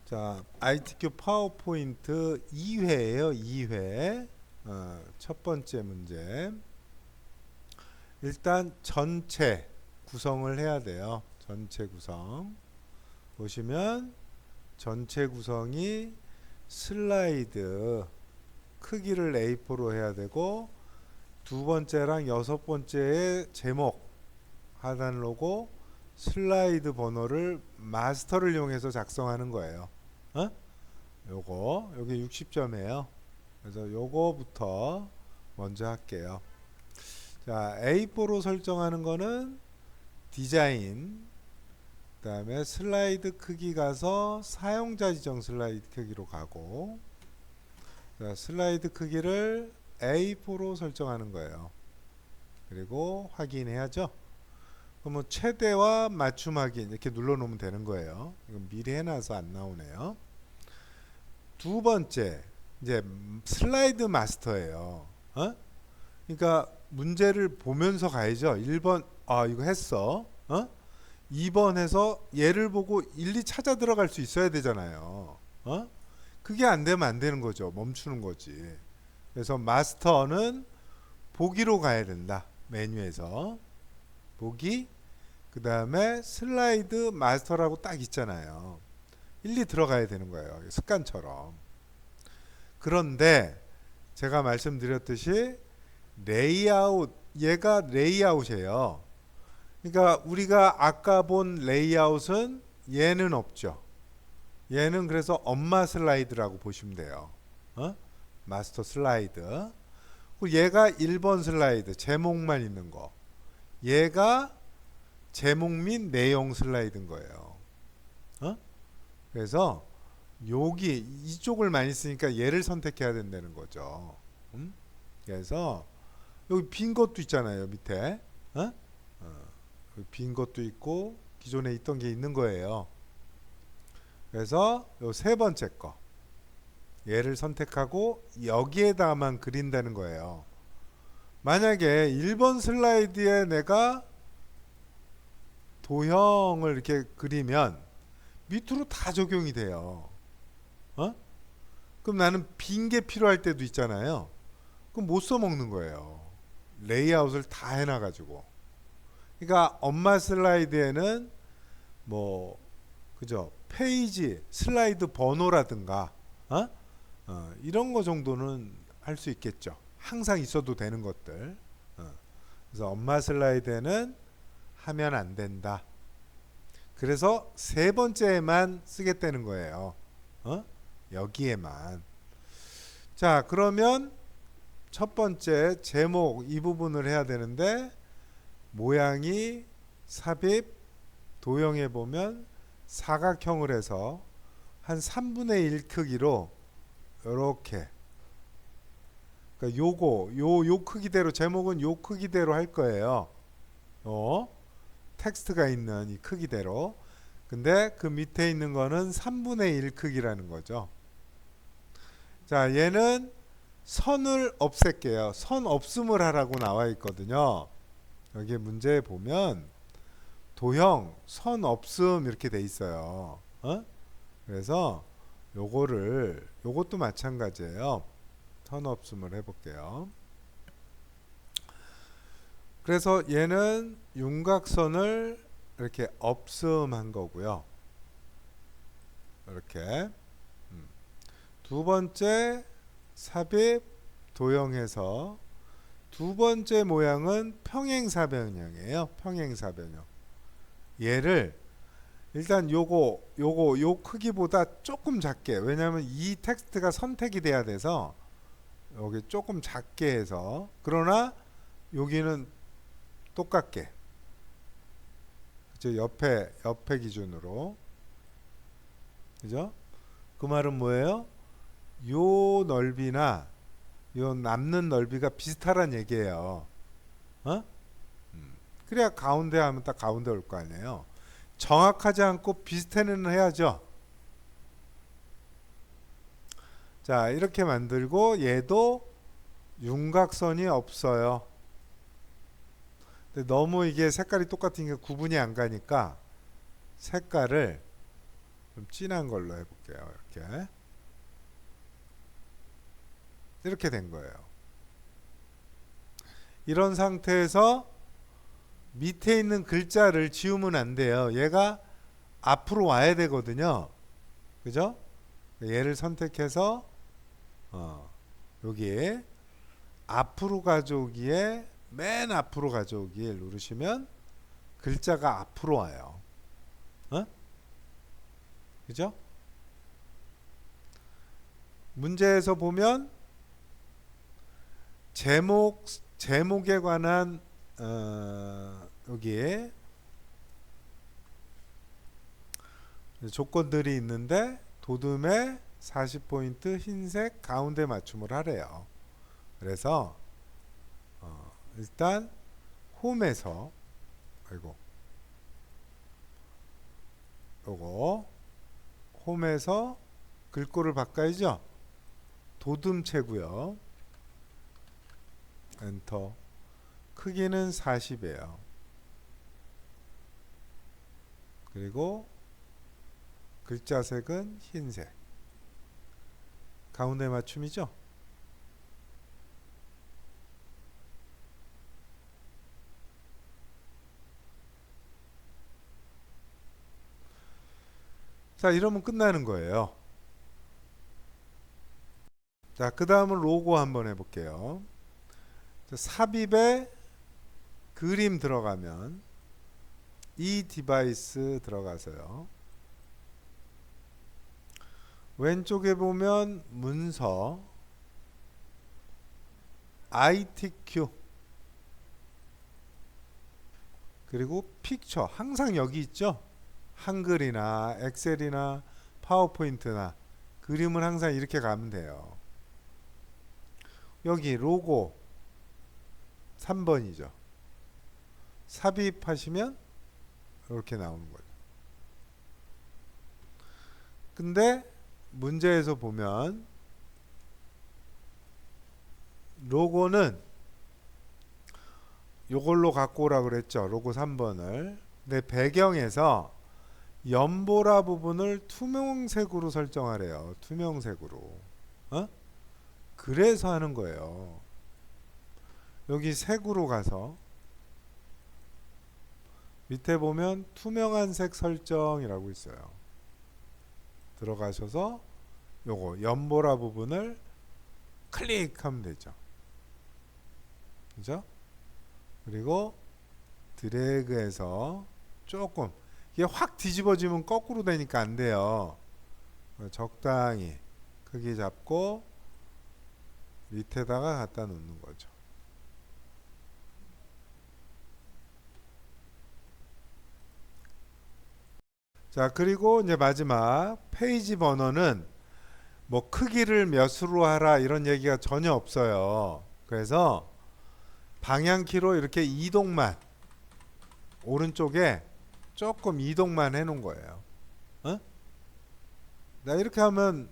자, ITQ 파워포인트 2회예요. 2회. 첫 번째 문제. 일단 전체 구성을 해야 돼요. 전체 구성. 보시면 전체 구성이 슬라이드 크기를 A4로 해야 되고, 두 번째랑 여섯 번째의 제목 하단 로고 슬라이드 번호를 마스터를 이용해서 작성하는 거예요. 요거 여기 60점이에요. 그래서 요거부터 먼저 할게요. 자, A4로 설정하는 거는 디자인, 그 다음에 슬라이드 크기 가서 사용자 지정 슬라이드 크기로 가고, 자, 슬라이드 크기를 A4로 설정하는 거예요. 그리고 확인해야죠. 그러면 최대와 맞춤 확인 이렇게 눌러 놓으면 되는 거예요. 이건 미리 해놔서 안 나오네요. 두 번째, 이제 슬라이드 마스터예요. 그러니까 문제를 보면서 가야죠. 1번 이거 했어. 2번 해서 얘를 보고 1, 2 찾아 들어갈 수 있어야 되잖아요. 그게 안 되면 안 되는 거죠. 멈추는 거지. 그래서 마스터는 보기로 가야 된다. 메뉴에서 보기, 그 다음에 슬라이드 마스터라고 딱 있잖아요. 1, 2 들어가야 되는 거예요. 습관처럼. 그런데 제가 말씀드렸듯이 레이아웃, 얘가 레이아웃이에요. 그러니까 우리가 아까 본 레이아웃은 얘는 없죠. 얘는 그래서 엄마 슬라이드라고 보시면 돼요. 마스터 슬라이드. 그리고 얘가 1번 슬라이드, 제목만 있는 거. 얘가 제목 및 내용 슬라이드인 거예요. 그래서 여기 이쪽을 많이 쓰니까 얘를 선택해야 된다는 거죠. 그래서 여기 빈 것도 있잖아요. 밑에 빈 것도 있고 기존에 있던 게 있는 거예요. 그래서 요 세 번째 거 얘를 선택하고 여기에다만 그린다는 거예요. 만약에 1번 슬라이드에 내가 도형을 이렇게 그리면 밑으로 다 적용이 돼요. 그럼 나는 빈 게 필요할 때도 있잖아요. 그럼 못 써먹는 거예요. 레이아웃을 다 해놔가지고. 그러니까 엄마 슬라이드에는 뭐 그죠? 페이지 슬라이드 번호라든가 이런 거 정도는 할 수 있겠죠. 항상 있어도 되는 것들. 그래서 엄마 슬라이드에는 하면 안 된다. 그래서 세 번째에만 쓰겠다는 거예요. 여기에만. 자, 그러면 첫 번째 제목 이 부분을 해야 되는데, 모양이 삽입 도형에 보면 사각형을 해서 한 3분의 1 크기로 이렇게, 그러니까 요거 요 크기대로, 제목은 요 크기대로 할 거예요. 텍스트가 있는 이 크기대로. 근데 그 밑에 있는 거는 3분의 1 크기라는 거죠. 자, 얘는 선을 없앨게요. 선 없음을 하라고 나와 있거든요. 여기 문제에 보면 도형 선 없음 이렇게 돼 있어요. 그래서 요것도 마찬가지예요. 선 없음을 해볼게요. 그래서 얘는 윤곽선을 이렇게 없음한 거고요. 이렇게 두 번째 삽입 도형에서 두 번째 모양은 평행사변형이에요. 평행사변형. 얘를 일단 요 크기보다 조금 작게, 왜냐하면 이 텍스트가 선택이 돼야 돼서 여기 조금 작게 해서, 그러나 여기는 똑같게, 그죠? 옆에 기준으로, 그죠? 그 말은 뭐예요? 요 넓이나 요 남는 넓이가 비슷하란 얘기예요. 그래야 가운데 하면 딱 가운데 올 거 아니에요. 정확하지 않고 비슷해는 해야죠. 자, 이렇게 만들고 얘도 윤곽선이 없어요. 근데 너무 이게 색깔이 똑같으니까 구분이 안 가니까 색깔을 좀 진한 걸로 해볼게요. 이렇게 된 거예요. 이런 상태에서 밑에 있는 글자를 지우면 안 돼요. 얘가 앞으로 와야 되거든요. 그죠? 얘를 선택해서 여기에 앞으로 가져오기에 맨 앞으로 가져오기를 누르시면 글자가 앞으로 와요. 그죠? 문제에서 보면 제목에 관한 여기에 조건들이 있는데 도둠에 40포인트 흰색 가운데 맞춤을 하래요. 그래서 일단 홈에서 요거 홈에서 글꼴을 바꿔야죠. 도둠체고요. 엔터. 크기는 40이에요. 그리고 글자 색은 흰색. 가운데 맞춤이죠. 자, 이러면 끝나는 거예요. 자, 그 다음은 로고 한번 해볼게요. 삽입에 그림 들어가면 이 디바이스 들어가서요. 왼쪽에 보면 문서 ITQ 그리고 픽처 항상 여기 있죠. 한글이나 엑셀이나 파워포인트나 그림은 항상 이렇게 가면 돼요. 여기 로고 3번이죠. 삽입하시면 이렇게 나오는 거죠. 근데 문제에서 보면 로고는 요걸로 갖고 오라 그랬죠. 로고 3번을. 근데 배경에서 연보라 부분을 투명색으로 설정하래요. 투명색으로. 그래서 하는 거예요. 여기 색으로 가서 밑에 보면 투명한 색 설정이라고 있어요. 들어가셔서 요거 연보라 부분을 클릭하면 되죠. 그죠? 그리고 드래그해서 조금 이게 확 뒤집어지면 거꾸로 되니까 안 돼요. 적당히 크기 잡고 밑에다가 갖다 놓는 거죠. 자, 그리고 이제 마지막 페이지 번호는 뭐 크기를 몇으로 하라 이런 얘기가 전혀 없어요. 그래서 방향키로 이렇게 이동만 오른쪽에 조금 이동만 해 놓은 거예요. 나 이렇게 하면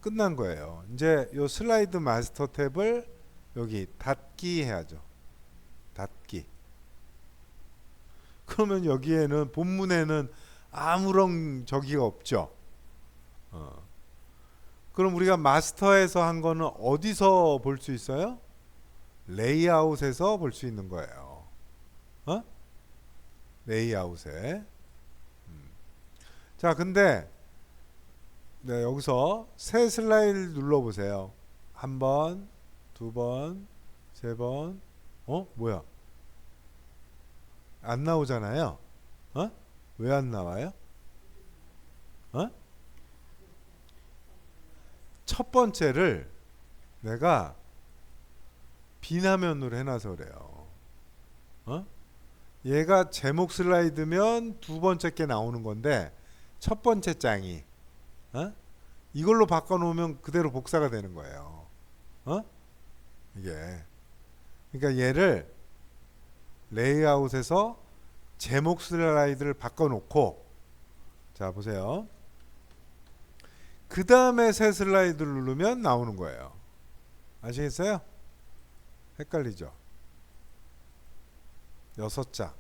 끝난 거예요. 이제 요 슬라이드 마스터 탭을 여기 닫기 해야죠. 닫기. 그러면 여기에는 본문에는 아무런 저기가 없죠. 그럼 우리가 마스터에서 한 거는 어디서 볼 수 있어요? 레이아웃에서 볼 수 있는 거예요. 레이아웃에. 자, 근데 네, 여기서 새 슬라이드 눌러보세요. 한 번, 두 번, 세 번. 뭐야? 안 나오잖아요. 왜 안 나와요? 첫 번째를 내가 비화면으로 해놔서 그래요. 얘가 제목 슬라이드면 두 번째 게 나오는 건데 첫 번째 장이 이걸로 바꿔놓으면 그대로 복사가 되는 거예요. 이게 그러니까 얘를 레이아웃에서 제목 슬라이드를 바꿔놓고 자 보세요. 그 다음에 새 슬라이드를 누르면 나오는 거예요. 아시겠어요? 헷갈리죠? 6장.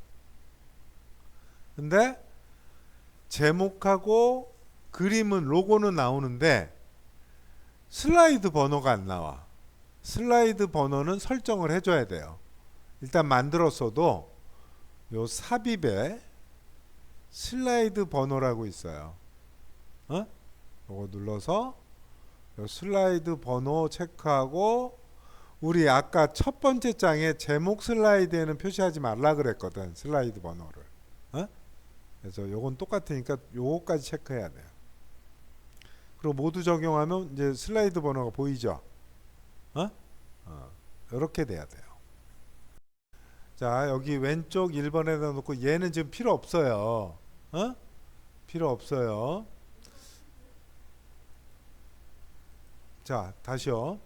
근데 제목하고 그림은 로고는 나오는데 슬라이드 번호가 안 나와. 슬라이드 번호는 설정을 해줘야 돼요. 일단 만들었어도 요 삽입에 슬라이드 번호라고 있어요. 어? 요거 눌러서 요 슬라이드 번호 체크하고, 우리 아까 첫 번째 장에 제목 슬라이드에는 표시하지 말라 그랬거든, 슬라이드 번호를. 어? 그래서 요건 똑같으니까 요거까지 체크해야 돼요. 그리고 모두 적용하면 이제 슬라이드 번호가 보이죠? 이렇게 돼야 돼요. 자, 여기 왼쪽 1번에다 놓고 얘는 지금 필요 없어요. 필요 없어요. 자, 다시요.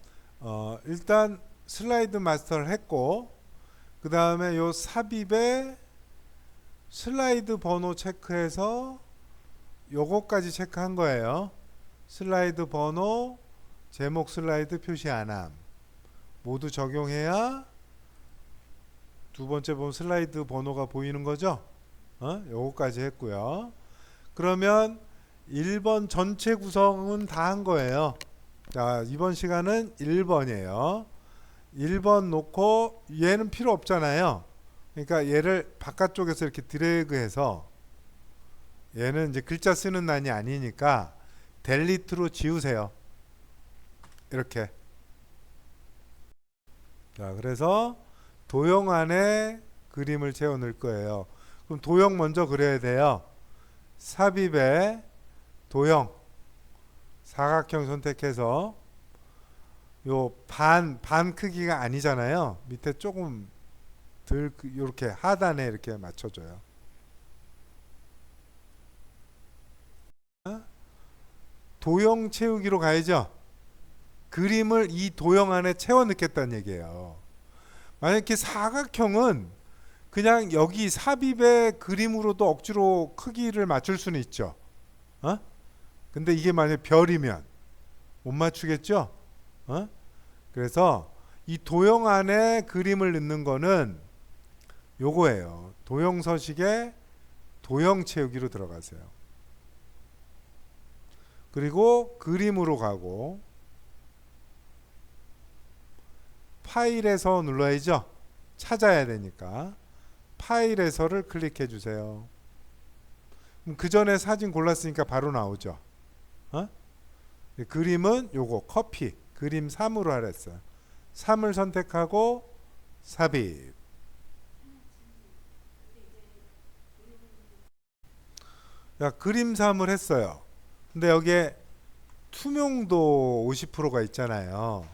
일단 슬라이드 마스터를 했고, 그 다음에 요 삽입에 슬라이드 번호 체크해서 요거까지 체크한 거예요. 슬라이드 번호, 제목 슬라이드 표시 안함 모두 적용해야 두 번째 보면 슬라이드 번호가 보이는 거죠. 요거까지 했고요. 그러면 1번 전체 구성은 다 한 거예요. 자, 이번 시간은 1번이에요. 1번 놓고 얘는 필요 없잖아요. 그러니까 얘를 바깥쪽에서 이렇게 드래그해서, 얘는 이제 글자 쓰는 난이 아니니까 델리트로 지우세요. 이렇게. 자, 그래서 도형 안에 그림을 채워 넣을 거예요. 그럼 도형 먼저 그려야 돼요. 삽입에 도형 사각형 선택해서 요 반 크기가 아니잖아요. 밑에 조금 덜, 이렇게 하단에 이렇게 맞춰줘요. 도형 채우기로 가야죠. 그림을 이 도형 안에 채워 넣겠다는 얘기예요. 만약에 사각형은 그냥 여기 삽입의 그림으로도 억지로 크기를 맞출 수는 있죠. 근데 이게 만약 별이면 못 맞추겠죠. 그래서 이 도형 안에 그림을 넣는 거는 요거예요. 도형 서식에 도형 채우기로 들어가세요. 그리고 그림으로 가고, 파일에서 눌러야죠. 찾아야 되니까 파일에서를 클릭해 주세요. 그 전에 사진 골랐으니까 바로 나오죠. 그림은 요거 커피, 그림 3으로 하랬어요. 3을 선택하고 삽입. 자, 그림 3을 했어요. 근데 여기에 투명도 50%가 있잖아요.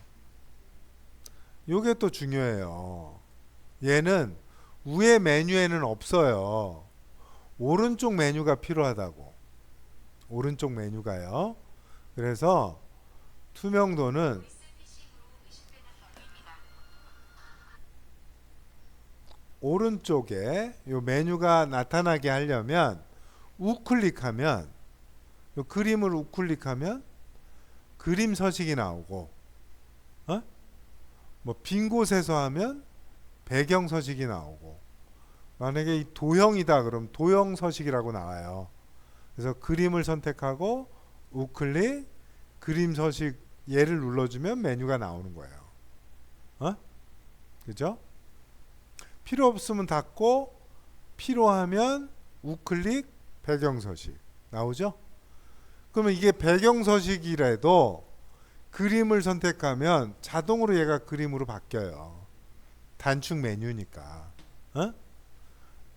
요게 또 중요해요. 얘는 위에 메뉴에는 없어요. 오른쪽 메뉴가 필요하다고. 오른쪽 메뉴가요. 그래서 투명도는 오른쪽에 요 메뉴가 나타나게 하려면 우클릭하면, 요 그림을 우클릭하면 그림 서식이 나오고, 뭐 빈 곳에서 하면 배경 서식이 나오고, 만약에 이 도형이다 그럼 도형 서식이라고 나와요. 그래서 그림을 선택하고 우클릭, 그림 서식 얘를 눌러주면 메뉴가 나오는 거예요. 그죠? 필요 없으면 닫고, 필요하면 우클릭, 배경 서식 나오죠? 그러면 이게 배경 서식이라도 그림을 선택하면 자동으로 얘가 그림으로 바뀌어요. 단축 메뉴니까.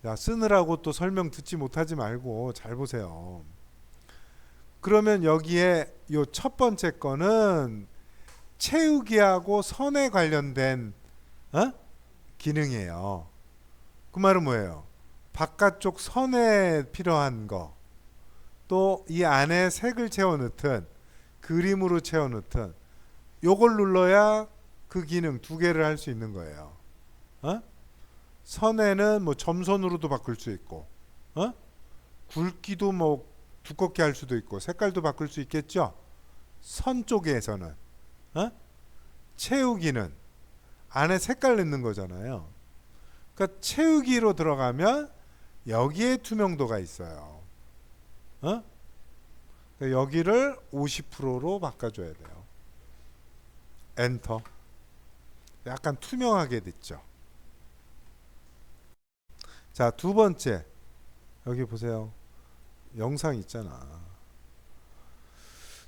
자, 쓰느라고 또 설명 듣지 못하지 말고 잘 보세요. 그러면 여기에 요 첫 번째 거는 채우기하고 선에 관련된 기능이에요. 그 말은 뭐예요? 바깥쪽 선에 필요한 거, 또 이 안에 색을 채워 넣든 그림으로 채워 넣든 요걸 눌러야 그 기능 두 개를 할 수 있는 거예요. 선에는 뭐 점선으로도 바꿀 수 있고, 굵기도 뭐 두껍게 할 수도 있고, 색깔도 바꿀 수 있겠죠. 선 쪽에서는 채우기는 안에 색깔 넣는 거잖아요. 그러니까 채우기로 들어가면 여기에 투명도가 있어요. 여기를 50%로 바꿔줘야 돼요. 엔터. 약간 투명하게 됐죠. 자, 두 번째. 여기 보세요. 영상 있잖아.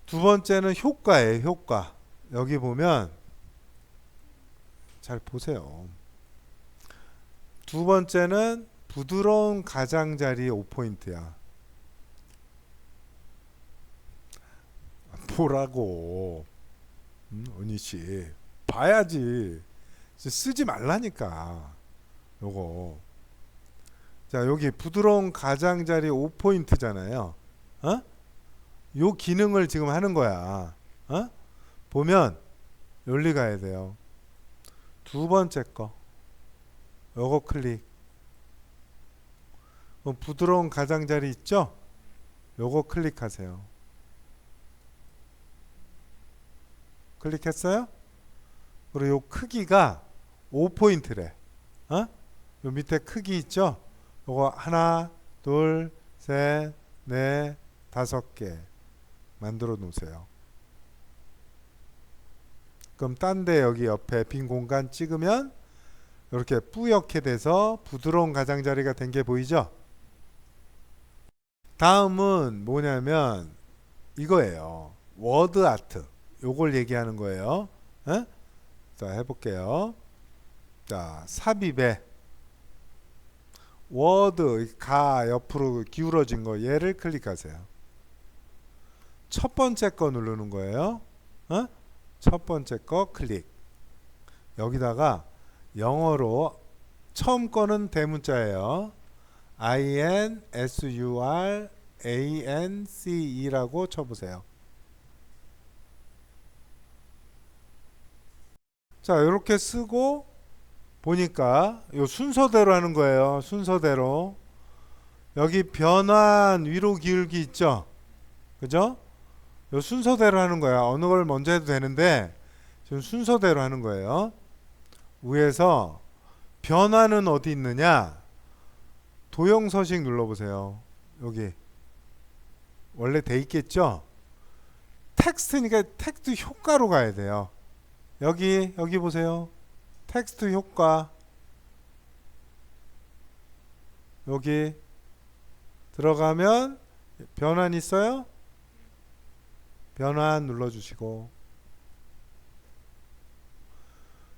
두 번째는 효과예요. 효과. 여기 보면 잘 보세요. 두 번째는 부드러운 가장자리 5포인트야. 보라고. 은희씨 봐야지. 쓰지 말라니까 요거. 자, 여기 부드러운 가장자리 5포인트잖아요. 어? 요 기능을 지금 하는 거야. 어? 보면 여기 가야 돼요. 두 번째 거 요거 클릭. 부드러운 가장자리 있죠? 요거 클릭하세요. 클릭했어요? 그리고 요 크기가 5포인트래. 어? 요 밑에 크기 있죠? 요거 하나, 둘, 셋, 넷, 5개 만들어 놓으세요. 그럼 딴 데 여기 옆에 빈 공간 찍으면 이렇게 뿌옇게 돼서 부드러운 가장자리가 된 게 보이죠? 다음은 뭐냐면 이거예요. 워드 아트. 요걸 얘기하는 거예요. 에? 자, 해볼게요. 자, 삽입에 워드 가 옆으로 기울어진 거 얘를 클릭하세요. 첫 번째 거 누르는 거예요. 어? 첫 번째 거 클릭. 여기다가 영어로 처음 거는 대문자예요. INSURANCE라고 쳐보세요. 자, 이렇게 쓰고 보니까 요 순서대로 하는 거예요. 순서대로. 여기 변환 위로 기울기 있죠? 그죠? 요 순서대로 하는 거야. 어느 걸 먼저 해도 되는데 지금 순서대로 하는 거예요. 위에서 변환은 어디 있느냐? 도형 서식 눌러보세요. 여기 원래 돼 있겠죠? 텍스트니까 텍스트 효과로 가야 돼요. 여기 보세요. 텍스트 효과. 여기 들어가면 변환 있어요? 변환 눌러주시고.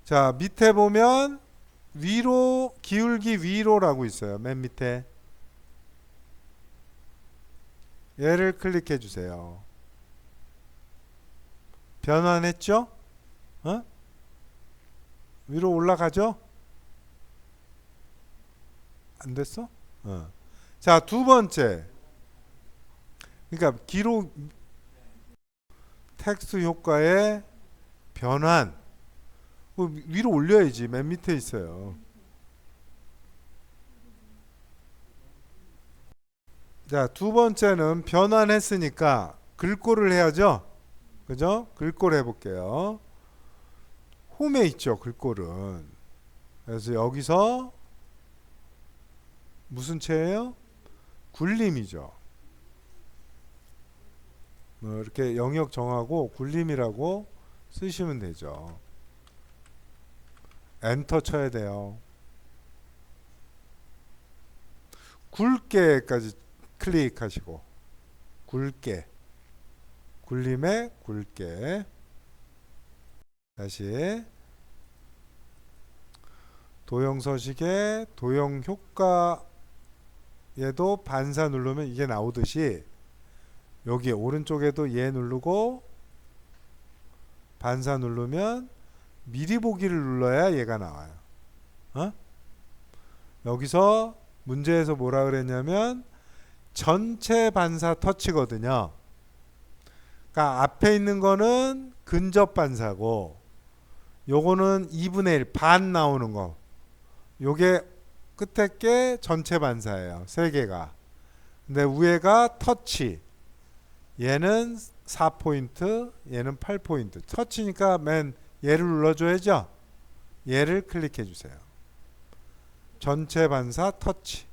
자, 밑에 보면 위로 기울기 위로라고 있어요. 맨 밑에. 얘를 클릭해 주세요. 변환했죠? 어? 위로 올라가죠? 안 됐어? 어. 자, 두 번째. 그러니까 기록 텍스트 효과의 변환. 위로 올려야지. 맨 밑에 있어요. 자, 두 번째는 변환했으니까 글꼴을 해야죠. 그죠? 글꼴 해볼게요. 홈에 있죠, 글꼴은. 그래서 여기서 무슨 체예요? 굴림이죠. 이렇게 영역 정하고 굴림이라고 쓰시면 되죠. 엔터 쳐야 돼요. 굵게까지 클릭하시고 굵게. 굴림에 굵게. 다시 도형 서식에 도형 효과에도 반사 누르면 이게 나오듯이 여기 오른쪽에도 얘 누르고 반사 누르면 미리 보기를 눌러야 얘가 나와요. 어? 여기서 문제에서 뭐라 그랬냐면 전체 반사 터치거든요. 그러니까 앞에 있는 거는 근접 반사고 요거는 2분의 1 반 나오는 거. 요게 끝에 게 전체 반사예요. 세 개가. 근데 위에가 터치. 얘는 4포인트, 얘는 8포인트. 터치니까 맨 얘를 눌러줘야죠. 얘를 클릭해 주세요. 전체 반사 터치.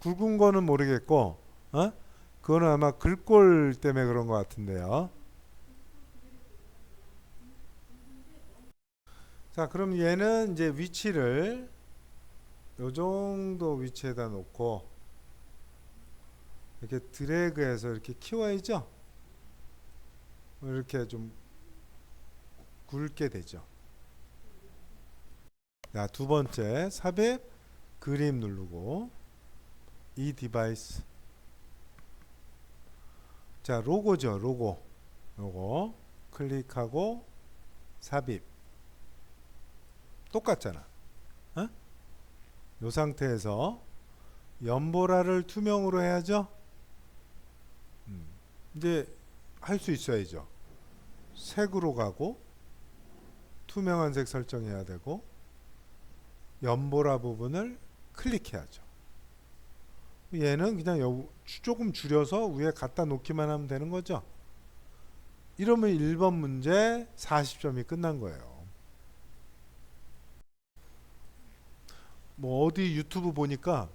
굵은 거는 모르겠고, 어? 그거는 아마 글꼴 때문에 그런 것 같은데요. 자, 그럼 얘는 이제 위치를 요 정도 위치에다 놓고 이렇게 드래그해서 이렇게 키워야죠. 이렇게 좀 굵게 되죠. 자, 두 번째 삽입 그림 누르고 이 디바이스. 자, 로고죠. 로고. 요거 클릭하고 삽입. 똑같잖아. 어? 요 상태에서 연보라를 투명으로 해야죠. 이제 할 수 있어야죠. 색으로 가고 투명한 색 설정해야 되고 연보라 부분을 클릭해야죠. 얘는 그냥 조금 줄여서 위에 갖다 놓기만 하면 되는 거죠. 이러면 1번 문제 40점이 끝난 거예요. 뭐 어디 유튜브 보니까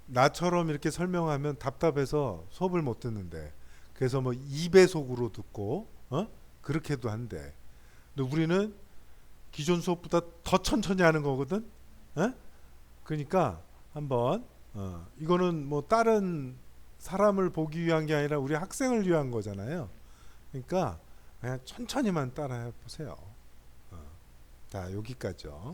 나처럼 이렇게 설명하면 답답해서 수업을 못 듣는데, 그래서 뭐 2배속으로 듣고 그렇게도 한대. 근데 우리는 기존 수업보다 더 천천히 하는 거거든. 그러니까 한번 이거는 뭐 다른 사람을 보기 위한 게 아니라 우리 학생을 위한 거잖아요. 그러니까 그냥 천천히만 따라해 보세요. 자, 여기까지요.